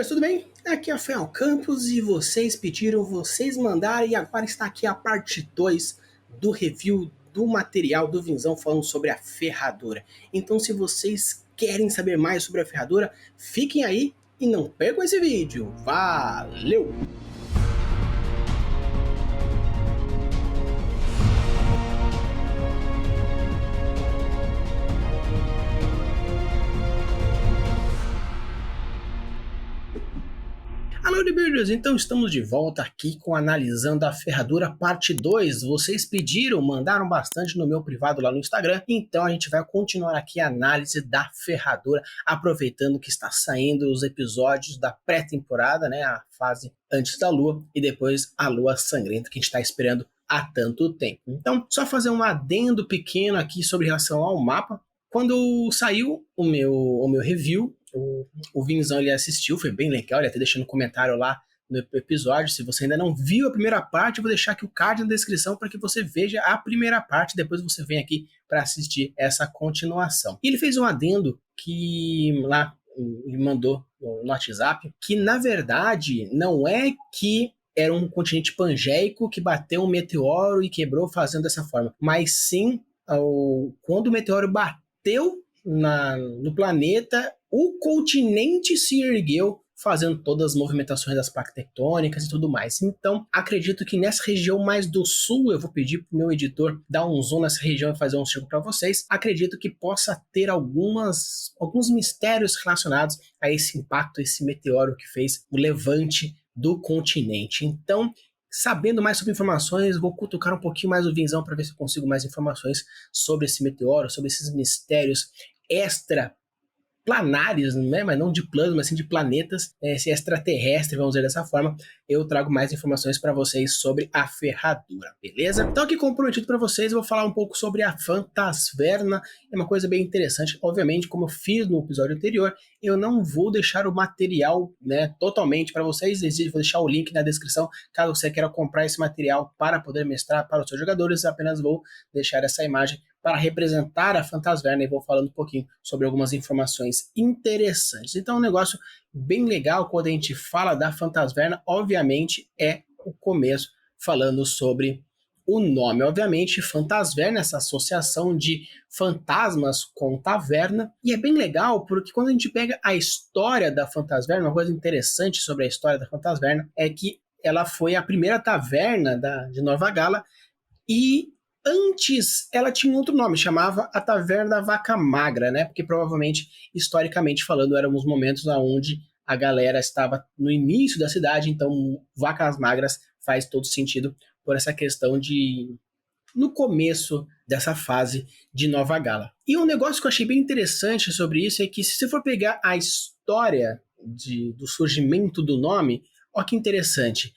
gamers, tudo bem? Aqui é o Fel Campos e vocês pediram, vocês mandaram e agora está aqui a parte 2 do review do material do Vinzão falando sobre a ferradura. Então se vocês querem saber mais sobre a ferradura, fiquem aí e não percam esse vídeo. Valeu! Alô, Builders! Então estamos de volta aqui com Analisando a Ferradura parte 2. Vocês pediram, mandaram bastante no meu privado lá no Instagram, então a gente vai continuar aqui a análise da ferradura, aproveitando que está saindo os episódios da pré-temporada, né, a fase antes da lua e depois a lua sangrenta que a gente está esperando há tanto tempo. Então, só fazer um adendo pequeno aqui sobre relação ao mapa. Quando saiu o meu review, o Vinzão ele assistiu, foi bem legal, ele até deixou no comentário lá no episódio. Se você ainda não viu a primeira parte, eu vou deixar aqui o card na descrição para que você veja a primeira parte, depois você vem aqui para assistir essa continuação. E ele fez um adendo que lá ele mandou no WhatsApp, que na verdade não é que era um continente pangeico que bateu um meteoro e quebrou fazendo dessa forma, mas sim quando o meteoro bateu no planeta, o continente se ergueu, fazendo todas as movimentações das placas tectônicas e tudo mais. Então, acredito que nessa região mais do sul, eu vou pedir para o meu editor dar um zoom nessa região e fazer um círculo para vocês. Acredito que possa ter alguns mistérios relacionados a esse impacto, esse meteoro que fez o levante do continente. Então, sabendo mais sobre informações, vou cutucar um pouquinho mais o Vinzão para ver se eu consigo mais informações sobre esse meteoro, sobre esses mistérios extraplanares, né? Mas não de planos, mas sim de planetas, esse extraterrestre, vamos dizer dessa forma. Eu trago mais informações para vocês sobre a ferradura, beleza? Então aqui comprometido para vocês, eu vou falar um pouco sobre a Phantasverna. É uma coisa bem interessante, obviamente, como eu fiz no episódio anterior, eu não vou deixar o material, né, totalmente para vocês, vou deixar o link na descrição, caso você queira comprar esse material para poder mestrar para os seus jogadores, apenas vou deixar essa imagem para representar a Phantasverna e vou falando um pouquinho sobre algumas informações interessantes. Então é um negócio bem legal quando a gente fala da Phantasverna, obviamente é o começo falando sobre o nome. Obviamente, Phantasverna, essa associação de fantasmas com taverna, e é bem legal porque quando a gente pega a história da Phantasverna, uma coisa interessante sobre a história da Phantasverna é que ela foi a primeira taverna de Nova Gala e antes ela tinha um outro nome, chamava a Taverna da Vaca Magra, né? Porque provavelmente, historicamente falando, eram os momentos onde a galera estava no início da cidade, então vacas magras faz todo sentido por essa questão de no começo dessa fase de Nova Gala. E um negócio que eu achei bem interessante sobre isso é que se você for pegar a história do surgimento do nome, olha que interessante.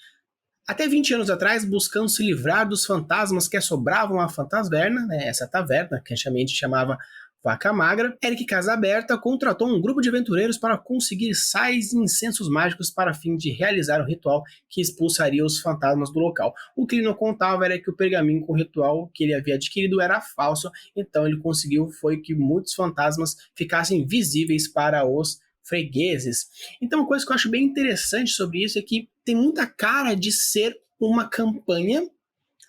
Até 20 anos atrás, buscando se livrar dos fantasmas que assombravam a Phantasverna, né, essa taverna, que antigamente chamava Vaca Magra, Eric Casaberta contratou um grupo de aventureiros para conseguir sais e incensos mágicos para fim de realizar um ritual que expulsaria os fantasmas do local. O que ele não contava era que o pergaminho com o ritual que ele havia adquirido era falso, então ele conseguiu foi que muitos fantasmas ficassem visíveis para os fregueses. Então uma coisa que eu acho bem interessante sobre isso é que tem muita cara de ser uma campanha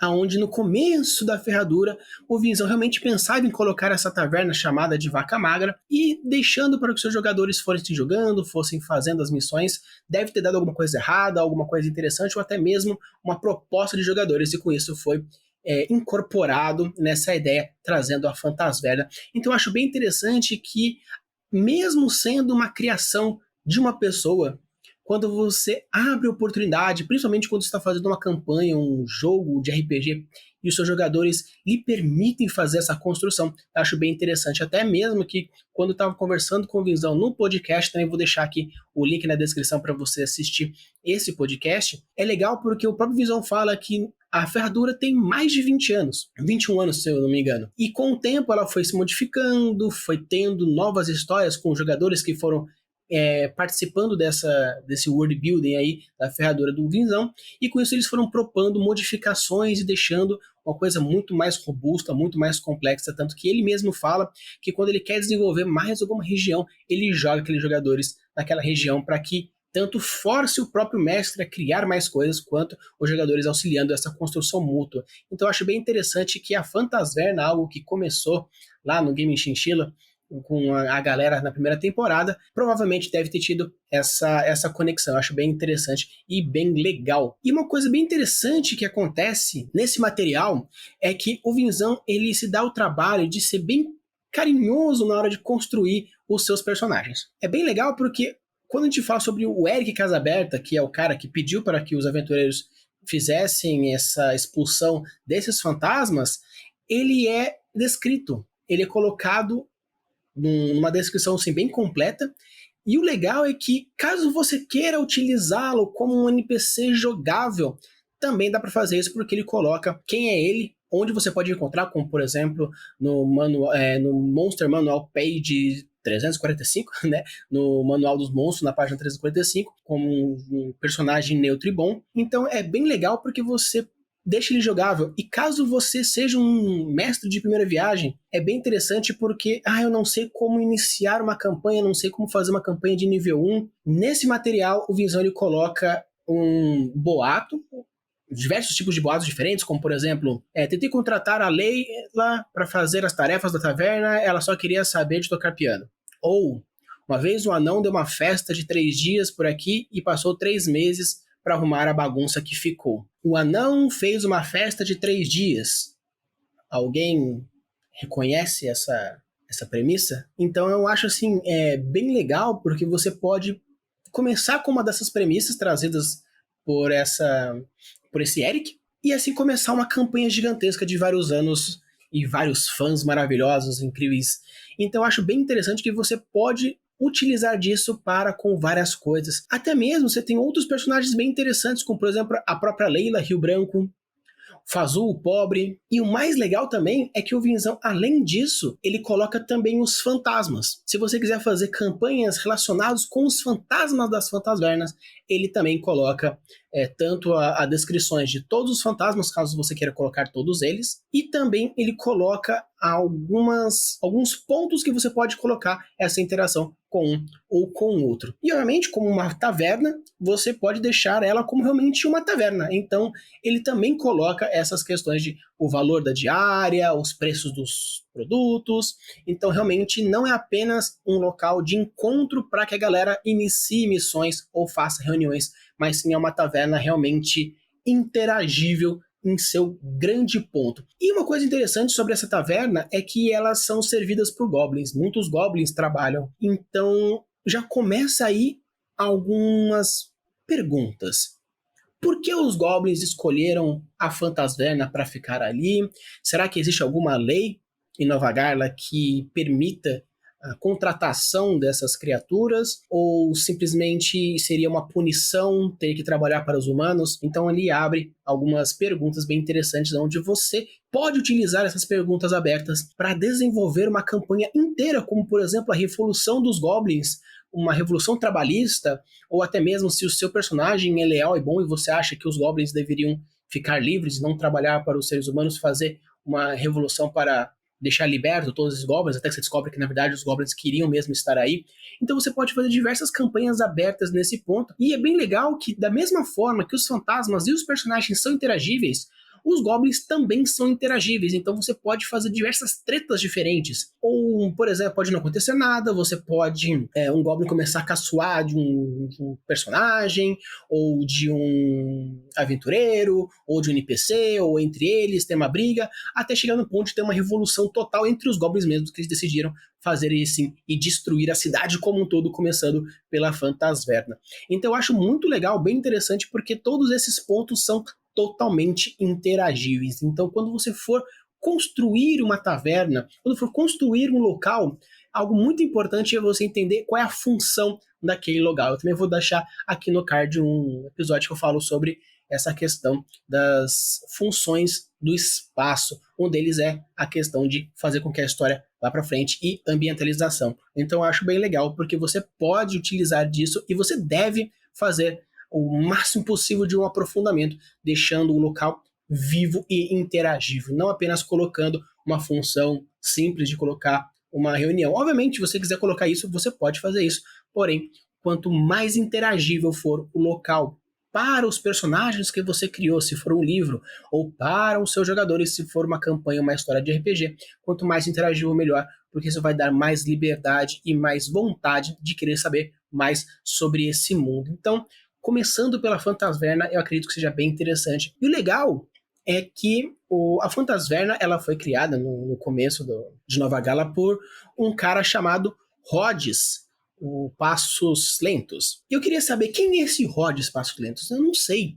onde no começo da ferradura o Vinzão realmente pensava em colocar essa taverna chamada de Vaca Magra e deixando para que os seus jogadores fossem jogando, fossem fazendo as missões. Deve ter dado alguma coisa errada, alguma coisa interessante ou até mesmo uma proposta de jogadores e com isso foi incorporado nessa ideia, trazendo a Phantasverna. Então eu acho bem interessante que mesmo sendo uma criação de uma pessoa, quando você abre oportunidade, principalmente quando você está fazendo uma campanha, um jogo de RPG, e os seus jogadores lhe permitem fazer essa construção, eu acho bem interessante. Até mesmo que quando eu estava conversando com o Vinzão no podcast, também vou deixar aqui o link na descrição para você assistir esse podcast, é legal porque o próprio Vinzão fala que a ferradura tem mais de 20 anos, 21 anos se eu não me engano, e com o tempo ela foi se modificando, foi tendo novas histórias com jogadores que foram participando desse world building aí da ferradura do Vinzão, e com isso eles foram propondo modificações e deixando uma coisa muito mais robusta, muito mais complexa, tanto que ele mesmo fala que quando ele quer desenvolver mais alguma região, ele joga aqueles jogadores naquela região para que tanto force o próprio mestre a criar mais coisas, quanto os jogadores auxiliando essa construção mútua. Então eu acho bem interessante que a Fantasverna, algo que começou lá no Game Chinchilla, com a galera na primeira temporada, provavelmente deve ter tido essa conexão. Eu acho bem interessante e bem legal. E uma coisa bem interessante que acontece nesse material é que o Vinzão, ele se dá o trabalho de ser bem carinhoso na hora de construir os seus personagens. É bem legal porque quando a gente fala sobre o Eric Casaberta, que é o cara que pediu para que os aventureiros fizessem essa expulsão desses fantasmas, ele é descrito, ele é colocado numa descrição assim, bem completa. E o legal é que, caso você queira utilizá-lo como um NPC jogável, também dá para fazer isso, porque ele coloca quem é ele, onde você pode encontrar, como por exemplo no Monster Manual Page 345, né? No Manual dos Monstros, na página 345, como um personagem neutro e bom. Então é bem legal porque você deixa ele jogável. E caso você seja um mestre de primeira viagem, é bem interessante porque, eu não sei como iniciar uma campanha, não sei como fazer uma campanha de nível 1. Nesse material, o Vinzão ele coloca um boato, diversos tipos de boatos diferentes, como por exemplo, tentei contratar a Leila para fazer as tarefas da taverna, ela só queria saber de tocar piano. Ou, uma vez um anão deu uma festa de 3 dias por aqui e passou 3 meses para arrumar a bagunça que ficou. O anão fez uma festa de 3 dias. Alguém reconhece essa premissa? Então eu acho assim, bem legal, porque você pode começar com uma dessas premissas trazidas por esse Eric, e assim começar uma campanha gigantesca de vários anos e vários fãs maravilhosos, incríveis. Então eu acho bem interessante que você pode utilizar disso para com várias coisas. Até mesmo você tem outros personagens bem interessantes, como por exemplo a própria Leila Rio Branco, Fazul, o pobre. E o mais legal também é que o Vinzão, além disso, ele coloca também os fantasmas. Se você quiser fazer campanhas relacionadas com os fantasmas das Fantasvernas, ele também coloca tanto a descrições de todos os fantasmas, caso você queira colocar todos eles, e também ele coloca alguns pontos que você pode colocar essa interação com um ou com o outro. E obviamente, como uma taverna, você pode deixar ela como realmente uma taverna. Então, ele também coloca essas questões de o valor da diária, os preços dos produtos. Então, realmente, não é apenas um local de encontro para que a galera inicie missões ou faça reuniões, mas sim é uma taverna realmente interagível em seu grande ponto. E uma coisa interessante sobre essa taverna é que elas são servidas por goblins. Muitos goblins trabalham. Então, já começa aí algumas perguntas. Por que os goblins escolheram a Fantasverna para ficar ali? Será que existe alguma lei em Nova Garla que permita a contratação dessas criaturas? Ou simplesmente seria uma punição ter que trabalhar para os humanos? Então ele abre algumas perguntas bem interessantes, onde você pode utilizar essas perguntas abertas para desenvolver uma campanha inteira, como por exemplo a Revolução dos Goblins, uma revolução trabalhista, ou até mesmo se o seu personagem é leal e bom e você acha que os goblins deveriam ficar livres e não trabalhar para os seres humanos, fazer uma revolução para deixar liberto todos os goblins, até que você descobre que na verdade os goblins queriam mesmo estar aí. Então você pode fazer diversas campanhas abertas nesse ponto, e é bem legal que da mesma forma que os fantasmas e os personagens são interagíveis, os goblins também são interagíveis, então você pode fazer diversas tretas diferentes. Ou, por exemplo, pode não acontecer nada, você pode um goblin começar a caçoar de um personagem, ou de um aventureiro, ou de um NPC, ou entre eles, ter uma briga, até chegar no ponto de ter uma revolução total entre os goblins mesmos, que eles decidiram fazer isso e destruir a cidade como um todo, começando pela Fantasverna. Então eu acho muito legal, bem interessante, porque todos esses pontos são totalmente interagíveis. Então, quando você for construir uma taverna, quando for construir um local, algo muito importante é você entender qual é a função daquele local. Eu também vou deixar aqui no card um episódio que eu falo sobre essa questão das funções do espaço. Um deles é a questão de fazer com que a história vá para frente e ambientalização. Então, eu acho bem legal, porque você pode utilizar disso e você deve fazer o máximo possível de um aprofundamento, deixando o local vivo e interagível, não apenas colocando uma função simples de colocar uma reunião. Obviamente, se você quiser colocar isso, você pode fazer isso, porém, quanto mais interagível for o local para os personagens que você criou, se for um livro, ou para os seus jogadores, se for uma campanha, uma história de RPG, quanto mais interagível, melhor, porque isso vai dar mais liberdade e mais vontade de querer saber mais sobre esse mundo. Então, começando pela Fantasverna, eu acredito que seja bem interessante. E o legal é que a Fantasverna ela foi criada no começo de Nova Gala por um cara chamado Rhodes, o Passos Lentos. Eu queria saber quem é esse Rhodes Passos Lentos. Eu não sei.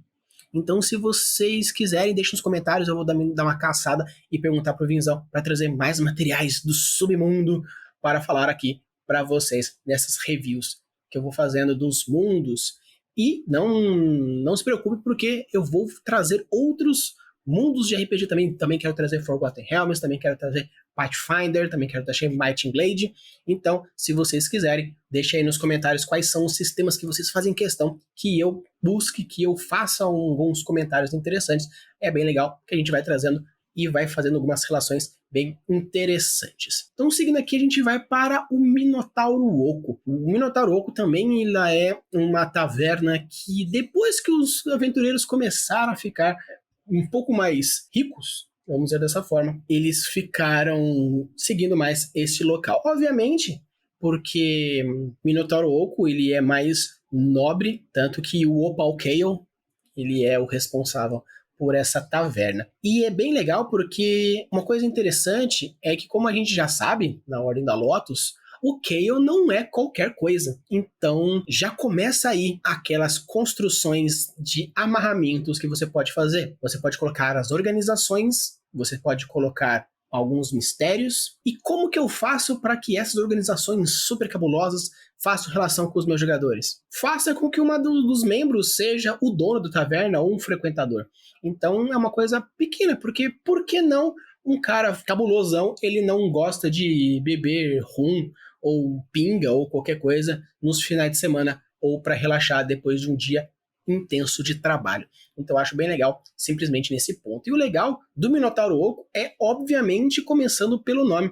Então, se vocês quiserem, deixem nos comentários, eu vou dar uma caçada e perguntar pro Vinzão para trazer mais materiais do submundo para falar aqui para vocês nessas reviews que eu vou fazendo dos mundos. E não se preocupe, porque eu vou trazer outros mundos de RPG também. Também quero trazer Forgotten Realms, também quero trazer Pathfinder, também quero trazer Might and Blade. Então, se vocês quiserem, deixem aí nos comentários quais são os sistemas que vocês fazem questão que eu busque, que eu faça alguns comentários interessantes. É bem legal que a gente vai trazendo e vai fazendo algumas relações bem interessantes. Então, seguindo aqui, a gente vai para o Minotauro Oco. O Minotauro Oco também é uma taverna que, depois que os aventureiros começaram a ficar um pouco mais ricos, vamos dizer dessa forma, eles ficaram seguindo mais este local. Obviamente, porque Minotauro Oco ele é mais nobre, tanto que o Opal Kael, ele é o responsável por essa taverna. E é bem legal porque uma coisa interessante é que, como a gente já sabe, na Ordem da Lotus, o Kael não é qualquer coisa. Então, já começa aí aquelas construções de amarramentos que você pode fazer. Você pode colocar as organizações, você pode colocar alguns mistérios. E como que eu faço para que essas organizações super cabulosas façam relação com os meus jogadores? Faça com que uma dos membros seja o dono da taverna ou um frequentador. Então, é uma coisa pequena, porque por que não um cara cabulosão, ele não gosta de beber rum ou pinga ou qualquer coisa nos finais de semana ou para relaxar depois de um dia intenso de trabalho. Então eu acho bem legal simplesmente nesse ponto. E o legal do Minotauro Oco é, obviamente, começando pelo nome,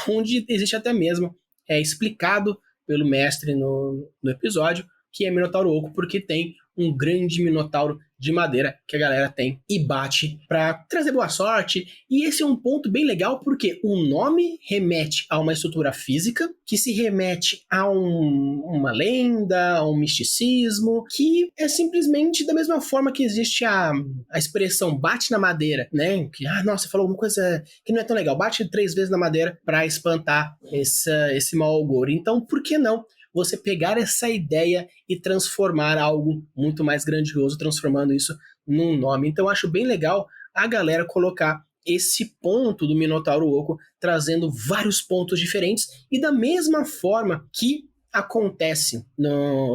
onde existe até mesmo explicado pelo mestre no episódio que é Minotauro Oco, porque tem um grande minotauro de madeira que a galera tem e bate para trazer boa sorte. E esse é um ponto bem legal, porque o nome remete a uma estrutura física, que se remete a uma lenda, a um misticismo, que é simplesmente da mesma forma que existe a expressão bate na madeira, né? Que, nossa, falou alguma coisa que não é tão legal. Bate 3 vezes na madeira para espantar esse mau agouro. Então, por que não você pegar essa ideia e transformar algo muito mais grandioso, transformando isso num nome? Então eu acho bem legal a galera colocar esse ponto do Minotauro Oco, trazendo vários pontos diferentes, e da mesma forma que acontece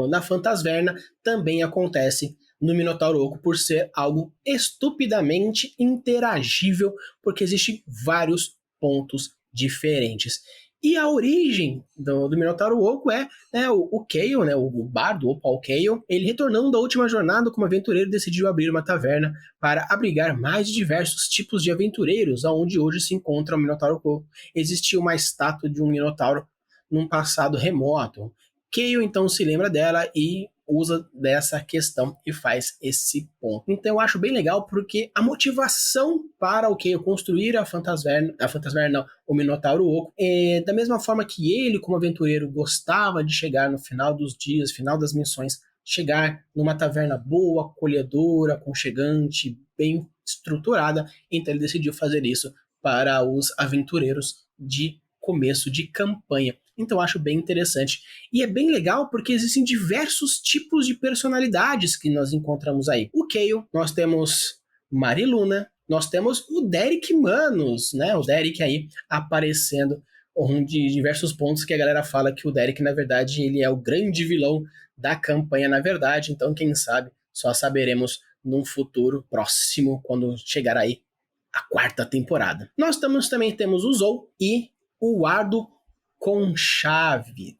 na Fantasverna, também acontece no Minotauro Oco, por ser algo estupidamente interagível, porque existem vários pontos diferentes. E a origem do Minotauro Oco é o Kael, né, o bardo, o Opal Kael, ele retornando da última jornada como aventureiro, decidiu abrir uma taverna para abrigar mais diversos tipos de aventureiros, aonde hoje se encontra o Minotauro Oco. Existia uma estátua de um Minotauro num passado remoto. Kael então se lembra dela e usa dessa questão e faz esse ponto. Então eu acho bem legal, porque a motivação para o Kael construir a Fantasverna não, o Minotauro Oco, da mesma forma que ele, como aventureiro, gostava de chegar no final dos dias, final das missões, chegar numa taverna boa, acolhedora, aconchegante, bem estruturada, então ele decidiu fazer isso para os aventureiros de começo de campanha. Então eu acho bem interessante. E é bem legal porque existem diversos tipos de personalidades que nós encontramos aí. O Kael, nós temos Mariluna, nós temos o Derek Manos, né? O Derek aí aparecendo de diversos pontos que a galera fala que o Derek, na verdade, ele é o grande vilão da campanha, na verdade. Então, quem sabe, só saberemos num futuro próximo, quando chegar aí a 4ª temporada. Nós também temos o Zou e o Ardo Conchanis.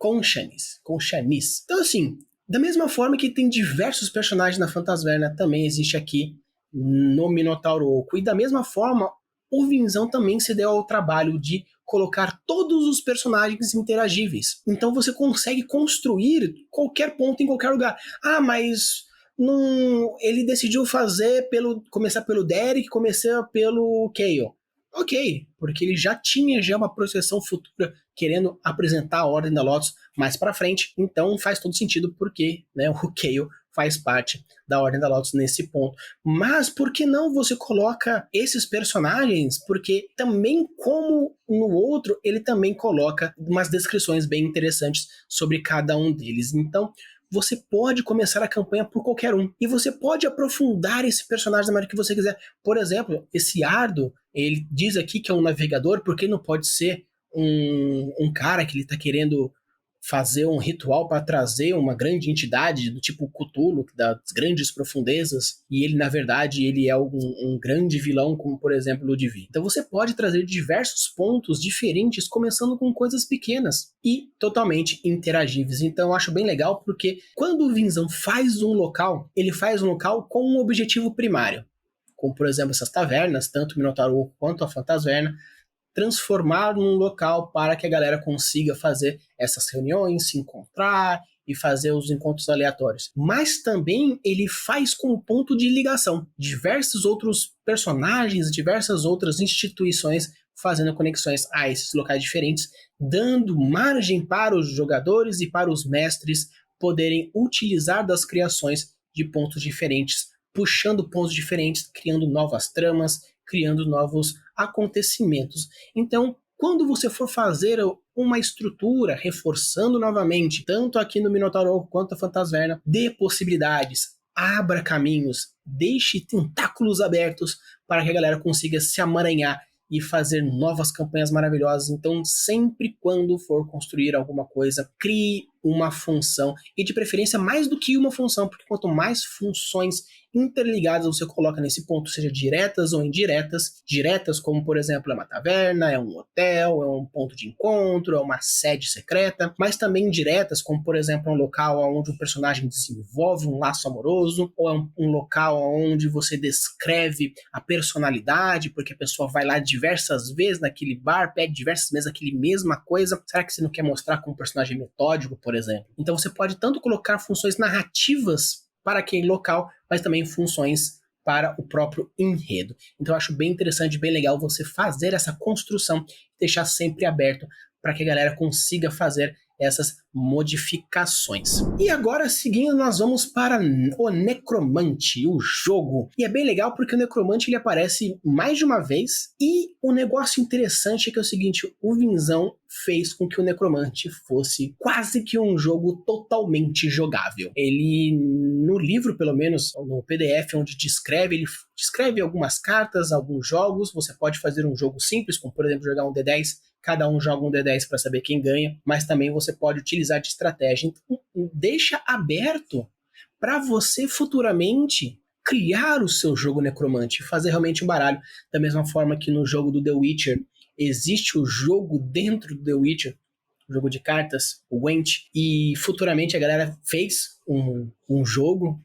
Então, assim, da mesma forma que tem diversos personagens na Fantasverna, também existe aqui no Minotauro Oco. E da mesma forma, o Vinzão também se deu ao trabalho de colocar todos os personagens interagíveis. Então você consegue construir qualquer ponto em qualquer lugar. Ah, mas não, ele decidiu começar pelo Derek, começar pelo Kayle. Ok, porque ele já tinha uma projeção futura querendo apresentar a Ordem da Lotus mais pra frente, então faz todo sentido porque, né, o Kayle faz parte da Ordem da Lotus nesse ponto. Mas por que não você coloca esses personagens? Porque também, como no outro, ele também coloca umas descrições bem interessantes sobre cada um deles. Então, você pode começar a campanha por qualquer um. E você pode aprofundar esse personagem da maneira que você quiser. Por exemplo, esse Ardo, ele diz aqui que é um navegador, porque não pode ser um cara que ele está querendo fazer um ritual para trazer uma grande entidade do tipo Cthulhu, das grandes profundezas, e ele, na verdade, ele é um grande vilão, como, por exemplo, Ludwig. Então você pode trazer diversos pontos diferentes, começando com coisas pequenas e totalmente interagíveis. Então eu acho bem legal, porque quando o Vinzão faz um local, ele faz um local com um objetivo primário, como, por exemplo, essas tavernas, tanto o Minotauro quanto a Fantasverna, transformar num local para que a galera consiga fazer essas reuniões, se encontrar e fazer os encontros aleatórios. Mas também ele faz como ponto de ligação diversos outros personagens, diversas outras instituições fazendo conexões a esses locais diferentes, dando margem para os jogadores e para os mestres poderem utilizar das criações de pontos diferentes, puxando pontos diferentes, criando novas tramas, criando novos acontecimentos. Então, quando você for fazer uma estrutura, reforçando novamente, tanto aqui no Minotauro quanto a Fantasverna, dê possibilidades, abra caminhos, deixe tentáculos abertos para que a galera consiga se amaranhar e fazer novas campanhas maravilhosas. Então, sempre quando for construir alguma coisa, crie uma função, e de preferência mais do que uma função, porque quanto mais funções interligadas você coloca nesse ponto, seja diretas ou indiretas, diretas como, por exemplo, é uma taverna, é um hotel, é um ponto de encontro, é uma sede secreta, mas também indiretas, como, por exemplo, um local onde o personagem desenvolve um laço amoroso, ou é um local onde você descreve a personalidade, porque a pessoa vai lá diversas vezes naquele bar, pede diversas vezes aquele mesma coisa. Será que você não quer mostrar como personagem metódico, por exemplo? Então você pode tanto colocar funções narrativas para aquele local, mas também funções para o próprio enredo. Então eu acho bem interessante, bem legal você fazer essa construção, deixar sempre aberto para que a galera consiga fazer essas modificações. E agora, seguindo, nós vamos para o Necromante, o jogo. E é bem legal porque o Necromante ele aparece mais de uma vez, e o negócio interessante é que é o seguinte, o Vinzão fez com que o Necromante fosse quase que um jogo totalmente jogável. Ele, no livro, pelo menos, no PDF, onde ele descreve algumas cartas, alguns jogos. Você pode fazer um jogo simples, como, por exemplo, jogar um D10, cada um joga um D10 para saber quem ganha, mas também você pode utilizar de estratégia. Então, deixa aberto para você futuramente criar o seu jogo Necromante, fazer realmente um baralho, da mesma forma que no jogo do The Witcher existe o jogo dentro do The Witcher, o jogo de cartas, o Gwent, e futuramente a galera fez um jogo,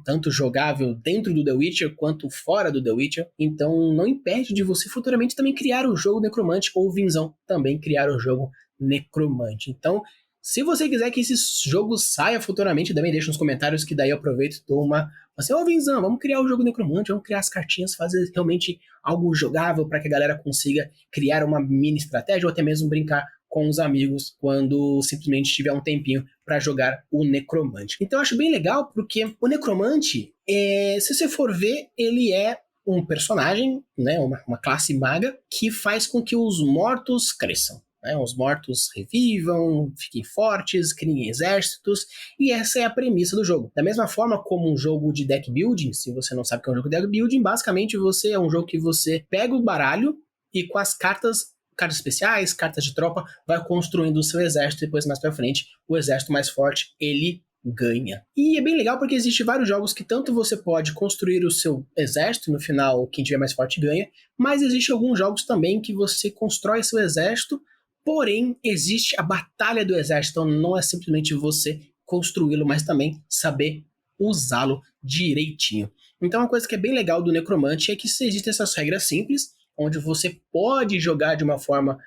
tanto jogável dentro do The Witcher quanto fora do The Witcher. Então não impede de você futuramente também criar o jogo Necromante, ou o Vinzão também criar o jogo Necromante. Então, se você quiser que esse jogo saia futuramente, também deixa nos comentários, que daí eu aproveito e dou uma... Assim, ô Vinzão, vamos criar o jogo Necromante, vamos criar as cartinhas, fazer realmente algo jogável para que a galera consiga criar uma mini estratégia, ou até mesmo brincar com os amigos quando simplesmente tiver um tempinho para jogar o Necromante. Então eu acho bem legal porque o Necromante, se você for ver, ele é um personagem, né, uma classe maga, que faz com que os mortos cresçam. Os mortos revivam, fiquem fortes, criem exércitos, e essa é a premissa do jogo. Da mesma forma como um jogo de deck building, se você não sabe o que é um jogo de deck building, basicamente é um jogo que você pega o baralho e com as cartas especiais, cartas de tropa, vai construindo o seu exército, e depois mais pra frente, o exército mais forte, ele ganha. E é bem legal porque existem vários jogos que tanto você pode construir o seu exército, no final quem tiver mais forte ganha, mas existem alguns jogos também que você constrói seu exército, porém existe a batalha do exército, então não é simplesmente você construí-lo, mas também saber usá-lo direitinho. Então uma coisa que é bem legal do Necromante é que existem essas regras simples, onde você pode jogar de uma forma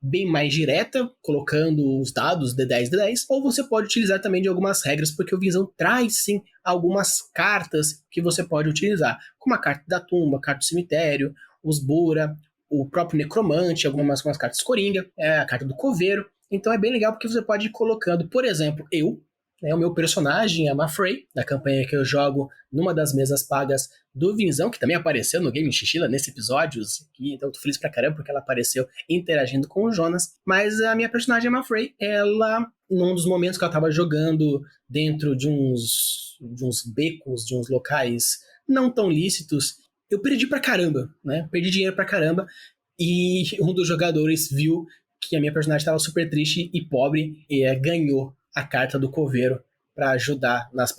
bem mais direta, colocando os dados D10, D10, ou você pode utilizar também de algumas regras, porque o Vinzão traz sim algumas cartas que você pode utilizar, como a carta da tumba, a carta do cemitério, os Bura, o próprio Necromante, algumas cartas Coringa, a carta do Coveiro. Então é bem legal porque você pode ir colocando, por exemplo, o meu personagem é a Mafrey, da campanha que eu jogo numa das mesas pagas do Vinzão, que também apareceu no Game Xixila nesse episódio, então eu tô feliz pra caramba porque ela apareceu interagindo com o Jonas. Mas a minha personagem, a Mafrey, ela, num dos momentos que ela tava jogando dentro de uns becos, de uns locais não tão lícitos, eu perdi pra caramba, né? Perdi dinheiro pra caramba, e um dos jogadores viu que a minha personagem estava super triste e pobre e ganhou a carta do Coveiro para ajudar nas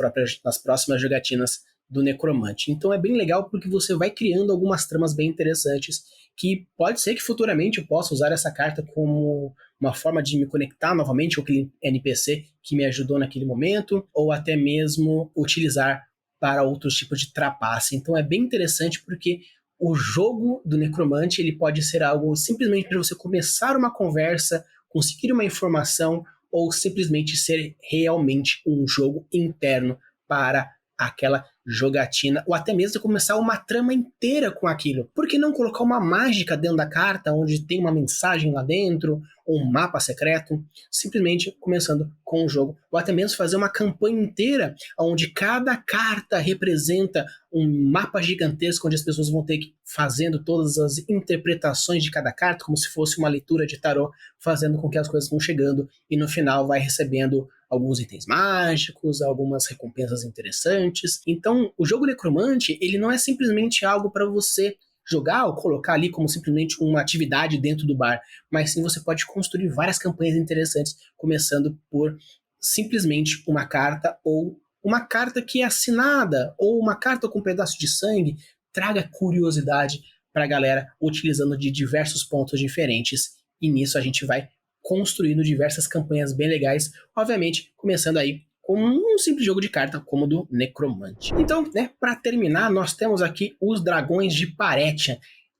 próximas jogatinas do Necromante. Então é bem legal porque você vai criando algumas tramas bem interessantes que pode ser que futuramente eu possa usar essa carta como uma forma de me conectar novamente com aquele NPC que me ajudou naquele momento, ou até mesmo utilizar para outros tipos de trapace. Então é bem interessante porque o jogo do Necromante ele pode ser algo simplesmente para você começar uma conversa, conseguir uma informação, ou simplesmente ser realmente um jogo interno para aquela jogatina, ou até mesmo começar uma trama inteira com aquilo. Por que não colocar uma mágica dentro da carta, onde tem uma mensagem lá dentro, ou um mapa secreto, simplesmente começando com o jogo, ou até mesmo fazer uma campanha inteira, onde cada carta representa um mapa gigantesco, onde as pessoas vão ter que ir fazendo todas as interpretações de cada carta, como se fosse uma leitura de tarô, fazendo com que as coisas vão chegando, e no final vai recebendo alguns itens mágicos, algumas recompensas interessantes. Então, o jogo Necromante, ele não é simplesmente algo para você jogar ou colocar ali como simplesmente uma atividade dentro do bar, mas sim você pode construir várias campanhas interessantes, começando por simplesmente uma carta, ou uma carta que é assinada, ou uma carta com um pedaço de sangue. Traga curiosidade para a galera, utilizando de diversos pontos diferentes, e nisso a gente vai construindo diversas campanhas bem legais, obviamente começando aí com um simples jogo de carta como o do Necromante. Então, né, para terminar, nós temos aqui os Dragões de Paretia,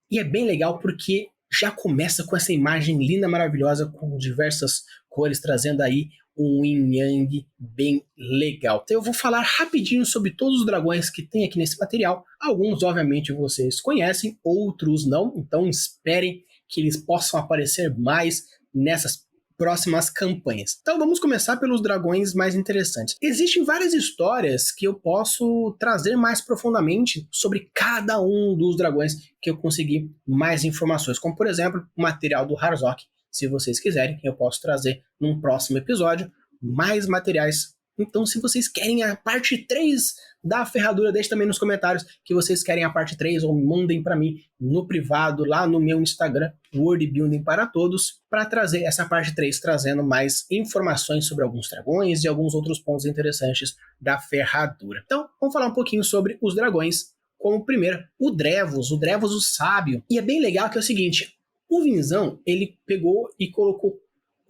e é bem legal porque já começa com essa imagem linda, maravilhosa, com diversas cores, trazendo aí um yin-yang bem legal. Então eu vou falar rapidinho sobre todos os dragões que tem aqui nesse material. Alguns, obviamente, vocês conhecem, outros não, então esperem que eles possam aparecer mais nessas próximas campanhas. Então vamos começar pelos dragões mais interessantes. Existem várias histórias que eu posso trazer mais profundamente sobre cada um dos dragões que eu consegui mais informações, como por exemplo o material do Harzok. Se vocês quiserem, eu posso trazer num próximo episódio mais materiais. Então, se vocês querem a parte 3 da ferradura, deixe também nos comentários que vocês querem a parte 3, ou mandem para mim no privado, lá no meu Instagram, World Building para Todos, para trazer essa parte 3, trazendo mais informações sobre alguns dragões e alguns outros pontos interessantes da ferradura. Então, vamos falar um pouquinho sobre os dragões, como primeiro, o Drevos o Sábio. E é bem legal que é o seguinte, o Vinzão, ele pegou e colocou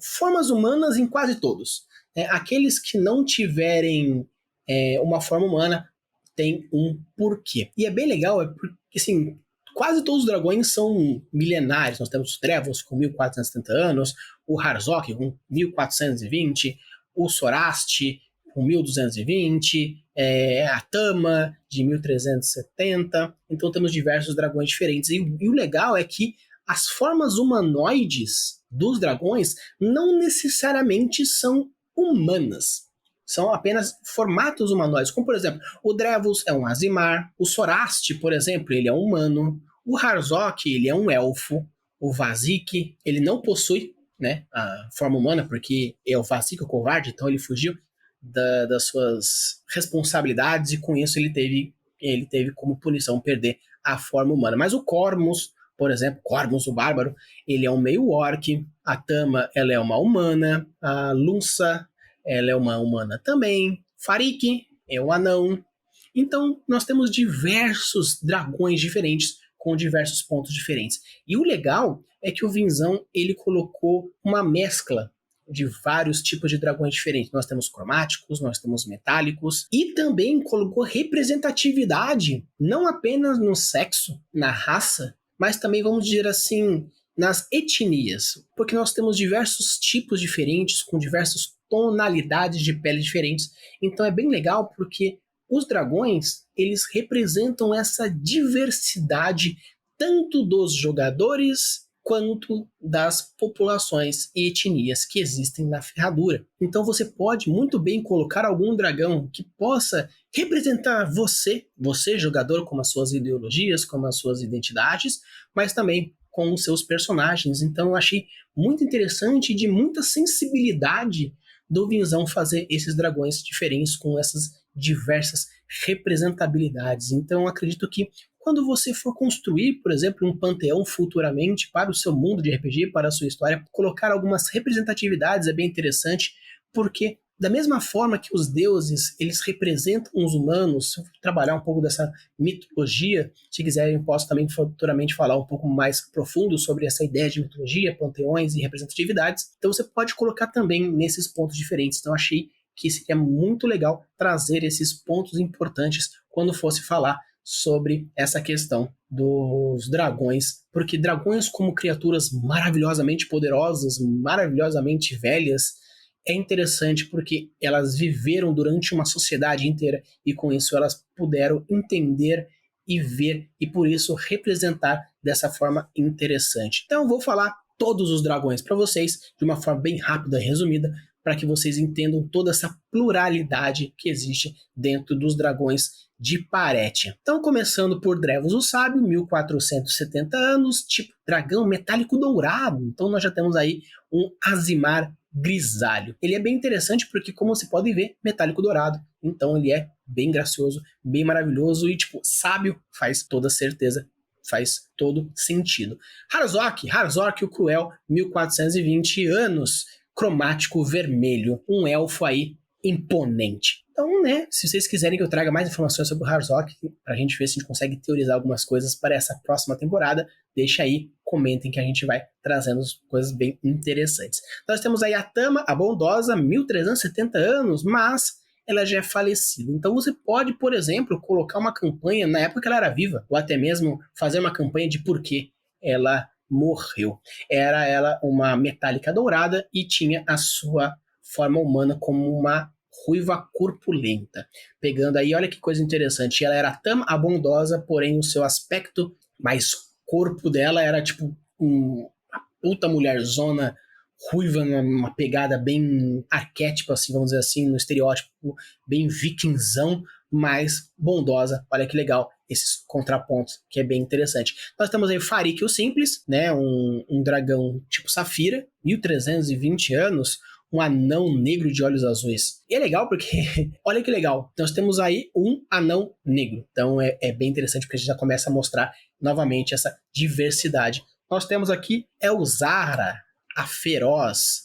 formas humanas em quase todos. Aqueles que não tiverem uma forma humana tem um porquê. E é bem legal, porque assim, quase todos os dragões são milenários. Nós temos os Drevos com 1470 anos, o Harzok com 1420, o Soraste com 1220, a Tama de 1370. Então temos diversos dragões diferentes. E o legal é que as formas humanoides dos dragões não necessariamente são humanas. São apenas formatos humanoides, como por exemplo, o Drevos é um Azimar, o Soraste, por exemplo, ele é um humano, o Harzok, ele é um elfo, o Vazik, ele não possui, né, a forma humana, porque é o Vazik, o covarde, então ele fugiu das suas responsabilidades e com isso ele teve como punição perder a forma humana. Mas o Cormos, por exemplo, Cormos, o Bárbaro, ele é um meio orc, a Tama, ela é uma humana, a Lunsa, ela é uma humana também, Farik é um anão. Então, nós temos diversos dragões diferentes, com diversos pontos diferentes. E o legal é que o Vinzão, ele colocou uma mescla de vários tipos de dragões diferentes. Nós temos cromáticos, nós temos metálicos, e também colocou representatividade, não apenas no sexo, na raça, mas também vamos dizer assim, nas etnias, porque nós temos diversos tipos diferentes, com diversas tonalidades de pele diferentes, então é bem legal porque os dragões, eles representam essa diversidade tanto dos jogadores quanto das populações e etnias que existem na ferradura. Então você pode muito bem colocar algum dragão que possa representar você jogador, com as suas ideologias, com as suas identidades, mas também com os seus personagens. Então eu achei muito interessante e de muita sensibilidade do Vinzão fazer esses dragões diferentes com essas diversas representabilidades. Então eu acredito que quando você for construir, por exemplo, um panteão futuramente para o seu mundo de RPG, para a sua história, colocar algumas representatividades é bem interessante, porque da mesma forma que os deuses, eles representam os humanos, se eu trabalhar um pouco dessa mitologia, se quiserem, posso também futuramente falar um pouco mais profundo sobre essa ideia de mitologia, panteões e representatividades, então você pode colocar também nesses pontos diferentes. Então achei que seria muito legal trazer esses pontos importantes quando fosse falar sobre essa questão dos dragões, porque dragões como criaturas maravilhosamente poderosas, maravilhosamente velhas, é interessante porque elas viveram durante uma sociedade inteira e com isso elas puderam entender e ver e por isso representar dessa forma interessante. Então vou falar todos os dragões para vocês de uma forma bem rápida e resumida, para que vocês entendam toda essa pluralidade que existe dentro dos dragões de Parétia. Então, começando por Drevos o Sábio, 1470 anos, tipo dragão metálico dourado. Então, nós já temos aí um Azimar grisalho. Ele é bem interessante porque, como você pode ver, metálico dourado. Então, ele é bem gracioso, bem maravilhoso e, tipo, sábio faz toda certeza. Faz todo sentido. Harzok o Cruel, 1420 anos, cromático vermelho, um elfo aí imponente. Então, né, se vocês quiserem que eu traga mais informações sobre o Harzok, pra gente ver se a gente consegue teorizar algumas coisas para essa próxima temporada, deixa aí, comentem que a gente vai trazendo coisas bem interessantes. Nós temos aí a Tama, a Bondosa, 1370 anos, mas ela já é falecida. Então você pode, por exemplo, colocar uma campanha na época que ela era viva, ou até mesmo fazer uma campanha de por que ela morreu. Era ela uma metálica dourada e tinha a sua forma humana como uma ruiva corpulenta. Pegando aí, olha que coisa interessante. Ela era Tama, a Bondosa, porém o seu aspecto mais corpo dela era tipo uma puta mulherzona ruiva, numa pegada bem arquétipa, assim, vamos dizer assim, no estereótipo bem vikingzão, mas bondosa. Olha que legal esses contrapontos, que é bem interessante. Nós temos aí Farik o Simples, né, um dragão tipo Safira, 1320 anos, um anão negro de olhos azuis. E é legal porque, olha que legal, nós temos aí um anão negro. Então é bem interessante porque a gente já começa a mostrar novamente essa diversidade. Nós temos aqui Elzara, a Feroz,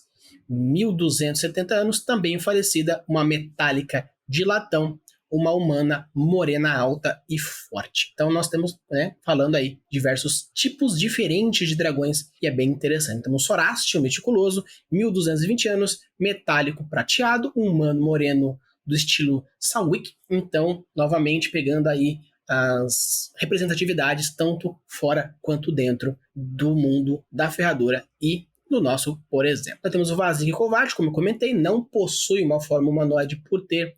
1270 anos, também falecida, uma metálica de latão, uma humana morena alta e forte. Então nós temos, né, falando aí, diversos tipos diferentes de dragões e é bem interessante. Temos Sorast, o meticuloso, 1220 anos, metálico prateado, um humano moreno do estilo Sawick. Então, novamente, pegando aí as representatividades tanto fora quanto dentro do mundo da ferradura e do nosso, por exemplo. Nós temos o Vazig Covarde, como eu comentei, não possui uma forma humanoide por ter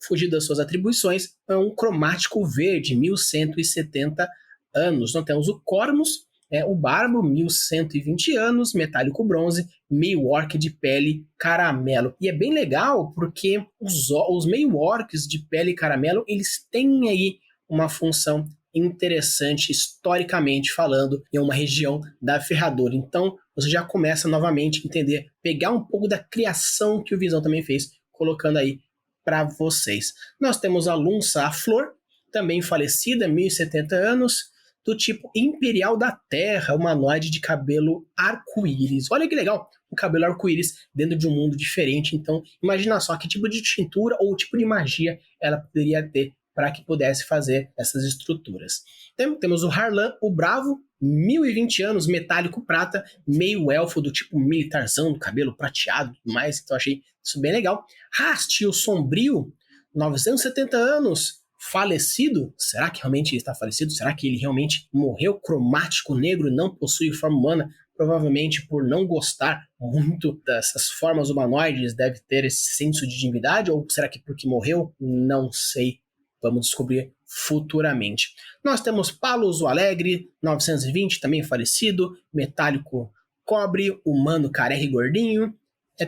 fugido das suas atribuições, é um cromático verde, 1170 anos. Nós temos o Cormus, o Barbo, 1120 anos, metálico bronze, meio orc de pele caramelo. E é bem legal porque os meio orcs de pele caramelo, eles têm aí uma função interessante, historicamente falando, em uma região da ferradura. Então, você já começa novamente a entender, pegar um pouco da criação que o Visão também fez, colocando aí para vocês. Nós temos a Lunsa, a Flor, também falecida, 1070 anos, do tipo Imperial da Terra, humanoide de cabelo arco-íris. Olha que legal, um cabelo arco-íris dentro de um mundo diferente. Então, imagina só que tipo de tintura ou tipo de magia ela poderia ter para que pudesse fazer essas estruturas. Temos o Harlan, o Bravo, 1020 anos, metálico prata, meio elfo do tipo militarzão, do cabelo prateado e tudo mais, então achei isso bem legal. Rast, o Sombrio, 970 anos, falecido? Será que realmente ele está falecido? Será que ele realmente morreu? Cromático negro não possui forma humana, provavelmente por não gostar muito dessas formas humanoides, deve ter esse senso de divindade, ou será que porque morreu? Não sei. Vamos descobrir futuramente. Nós temos Paulus o Alegre, 920, também falecido, metálico cobre, humano careca e gordinho,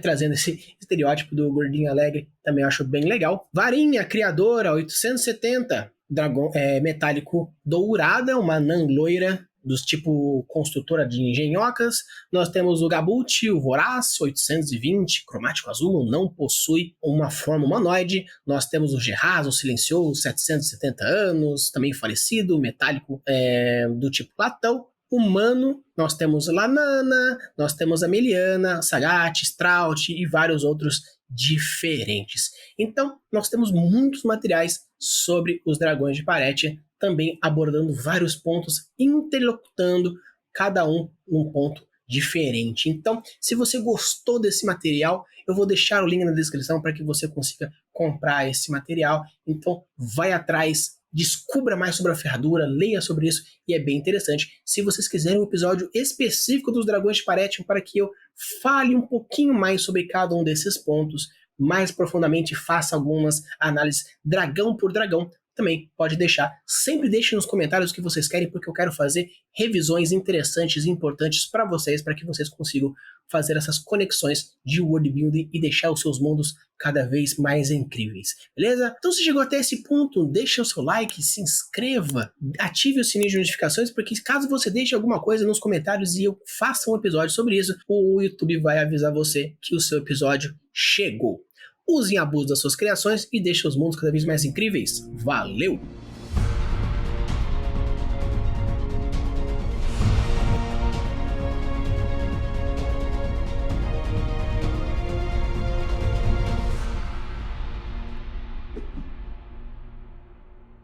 trazendo esse estereótipo do gordinho alegre, também acho bem legal. Varinha, criadora, 870, dragão metálico dourada, uma anã loira, dos tipo construtora de engenhocas. Nós temos o Gabuti, o Voraz, 820, cromático azul, não possui uma forma humanoide. Nós temos o Gerraz, o Silencioso, 770 anos, também falecido, metálico do tipo latão. Humano, nós temos Lanana, nós temos a Meliana, Sagat, Strout e vários outros diferentes. Então, nós temos muitos materiais sobre os dragões de Parete, também abordando vários pontos, interlocutando cada um num ponto diferente. Então, se você gostou desse material, eu vou deixar o link na descrição para que você consiga comprar esse material. Então, vai atrás, descubra mais sobre a ferradura, leia sobre isso e é bem interessante. Se vocês quiserem um episódio específico dos dragões de Parete para que eu fale um pouquinho mais sobre cada um desses pontos, mais profundamente faça algumas análises dragão por dragão, também pode deixar. Sempre deixe nos comentários o que vocês querem, porque eu quero fazer revisões interessantes e importantes para vocês, para que vocês consigam fazer essas conexões de world building e deixar os seus mundos cada vez mais incríveis, beleza? Então se chegou até esse ponto, deixa o seu like, se inscreva, ative o sininho de notificações, porque caso você deixe alguma coisa nos comentários e eu faça um episódio sobre isso, o YouTube vai avisar você que o seu episódio chegou. Usem abuso das suas criações e deixem os mundos cada vez mais incríveis. Valeu!